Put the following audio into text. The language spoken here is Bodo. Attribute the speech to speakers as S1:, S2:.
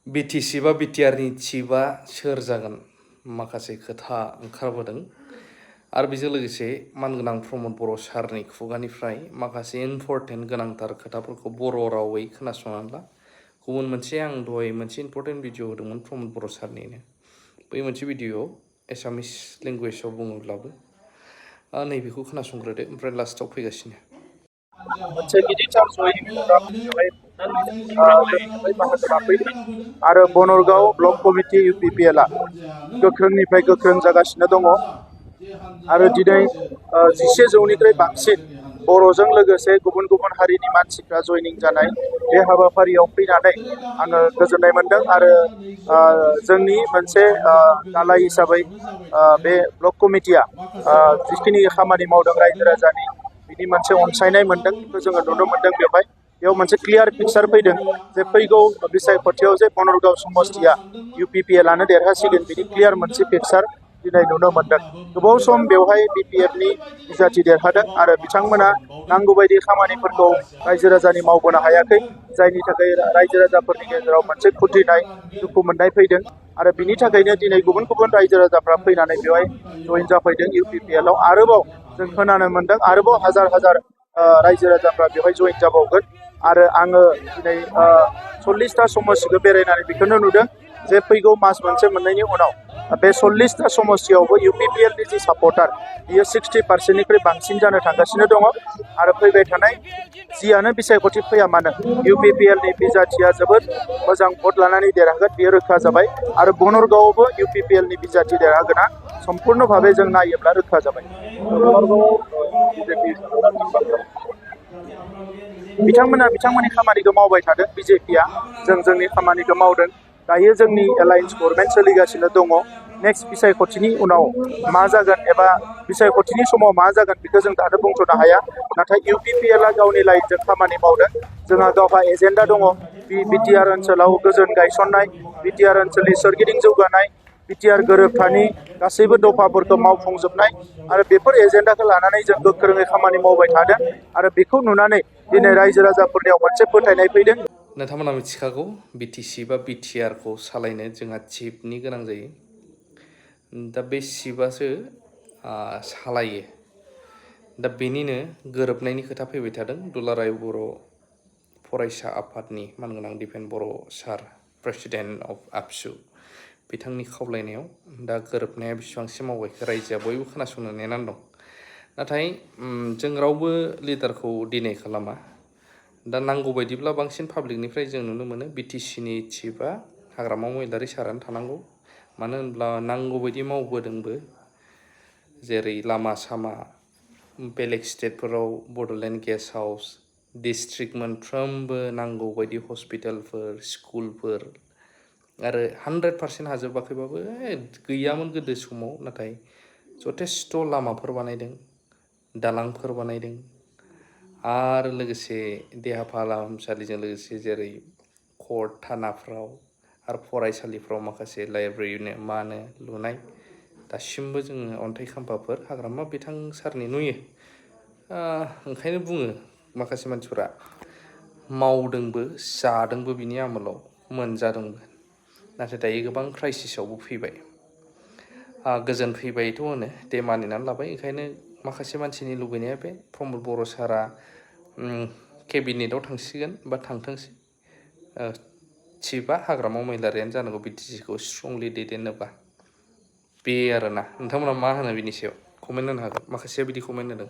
S1: बिटिसि बा बिटिआरनि चिफआ सोर जागोन माखासे खोथा ओंखारबोदों आरो बेजों लोगोसे मानगोनां प्रमद बर' सारनि खुगानिफ्राय माखासे इम्परटेन्ट गोनांथार खोथाफोरखौ बर' रावै खोनासंनानै ला। गुबुन मोनसे आं दहाय मोनसे इम्परटेन्ट भिडिअ होदोंमोन प्रमद बर' सारनिनो, बै मोनसे भिडिअ एसामिस लेंगुवेजाव बुङोब्लाबो नैबेखौ खोनासंग्रोदो, ओमफ्राय लास्टाव फैगासिनो।
S2: मोनसे गिदिरथार जयनि प्रग्राम बेवहाय जोंनि थाखाय बाहागो लाफैदों आरो बनरगाव ब्लक कमिटि UPPL-आ गोख्रोंनिफ्राय गोख्रों जागासिनो दङ आरो दिनै 11 जौनिख्रुइ बांसिन बर'जों लोगोसे गुबुन गुबुन हारिनि मानसिफ्रा जयनिं जानाय बे हाबाफारियाव फैनानै आङो गोजोननाय मोनदों आरो जोंनि मोनसे दालाय हिसाबै बे ब्लक कमिटिया जिखिनि खामानि मावदों रायजो राजानि बिनि मोनसे अनसायनाय मोनदों, बेखौ जोङो नुनो मोनदों। बेयाव मोनसे क्लियार पिक्सार फैदों जे फैगौ बिसायख'थियाव जे बनरगाव समस्तिया UPPL-आनो देरहासिगोन, बिनि क्लियार मोनसे पिक्सार दिनै नुनो मोनदों। गोबाव सम बेवहाय BPF-नि बिजाथि देरहादों आरो बिथांमोना नांगौबायदि खामानिफोरखौ रायजो राजानि मावबोनो हायाखै, जायनि थाखाय रायजो राजाफोरनि गेजेराव मोनसे खुद्रिनाय दुखु मोननाय फैदों आरो बिनि थाखायनो दिनै गुबुन गुबुन रायजो राजाफ्रा फैनानै बेवहाय जइन जाफैदों UPPL-आव। आरोबाव जों खोनानो मोनदों आरोबाव हाजार हाजार रायजो राजाफ्रा बेवहाय जइन जाबावगोन आरो आङो दिनै 40टा समस्तिखौ बेरायनानै बेखौनो नुदों जे फैगौ मास मोनसे मोननैनि उनाव बे 40टा समस्तियावबो UPPL-नि जि सापर्टार बियो 60%निख्रुइ बांसिन जानो थांगासिनो दङ आरो फैबाय थानाय जियानो बिसायख'थि फैया मानो UPPL-नि बिजाथिया जोबोद मोजां भट लानानै देरहागोन, बेयो रोखा जाबाय आरो बनरगावआवबो UPPL-नि बिजाथि देरहागोना सम्पुर्ण भाबै जों नायोब्ला रोखा जाबाय। बिथांमोननि खामानिखौ मावबाय थादों BJP-आ, जों जोंनि खामानिखौ मावदों। दायो जोंनि एलायन्स गभर्नमेन्ट सोलिगासिनो दङ। नेक्स्ट बिसायख'थिनि उनाव मा जागोन एबा बिसायख'थिनि समाव मा जागोन बेखौ जों दानो बुंथ'नो हाया, नाथाय UPPL-आ गावनि लाइनजों खामानि मावदों। जोंहा गावहा एजेन्डा दङ, बिटिआर ओनसोलाव गोजोन गायसननाय, बिटिआर ओनसोलनि सोरगिदिं जौगानाय, बिटिआर गोरोबथानि गासैबो दफाफोरखौ मावफुंजोबनाय आरो बेफोर एजेन्डाखौ लानानै जों गोख्रोङै खामानि मावबाय थादों आरो बेखौ नुनानै दिनै रायजो राजाफोरनियाव मोनसे फोथायनाय फैदों।
S1: नोंथांमोना मिथिखागौ बिटिसि बा बिटिआरखौ सालायनो जोंहा चिफनि गोनां जायो। दा बे चिफआसो सालायो। दा बेनिनो गोरोबनायनि खोथा फैबाय थादों। दुलाराय बर' फरायसा आफादनि मानगोनां दिपेन बर' सार, प्रेसिडेन्ट अफ आबसु, बिथांनि खावलायनायाव दा गोरोबनाया बेसेबांसिम मावबायखो रायजोआ बयबो खोनासंनो नेनानै दं। नाथाय जों रावबो लिडारखौ डिनाय खालामा। दा नांगौ बायदिब्ला बांसिन पाब्लिकनिफ्राय जों नुनो मोनो बिटिसिनि चिफआ हाग्रामा महिलारि सारानो थानांगौ। मानो होनब्ला नांगौ बायदि मावबोदोंबो, जेरै लामा सामा, बेलेग स्टेटफोराव बड'लेण्ड गेस्ट हाउस, डिस्ट्रिक्ट मोनफ्रोमबो नांगौ बायदि हस्पिटालफोर, स्कुलफोर आरो 100% हाजोबाखैबाबो गैयामोन गोदो समाव, नाथाय जथेस्थ' लामाफोर बानायदों, दालांफोर बानायदों आरो लोगोसे देहा फाहामसालिजों लोगोसे जेरै कर्ट थानाफ्राव आरो फरायसालिफ्राव माखासे लाइब्रेरि लुनाय, दासिमबो जोङो अन्थाइ खाम्फाफोर हाग्रामा बिथां सारनि नुयो। ओंखायनो बुङो माखासे मानसिफोरा मावदोंबो जादोंबो बिनि आमोलाव, मोनजादोंबो। नाथाय दायो गोबां क्राइसिसावबो फैबाय। गोजोन फैबायथ' होनो, दे मानिनानै लाबाय। ओंखायनो माखासे मानसिनि लुबैनाया बे प्रमद बर' सारा केबिनेटआव थांसिगोन बा थांथोंसै। चिफआ हाग्रामा महिलारियानो जानांगौ बिटिसिखौ स्ट्रंलि दैदेननोबा। बे आरोना, नोंथांमोना मा होनो बिनि सायाव कमेन्ट होनो हागोन। माखासेया बिदि कमेन्ट होदों।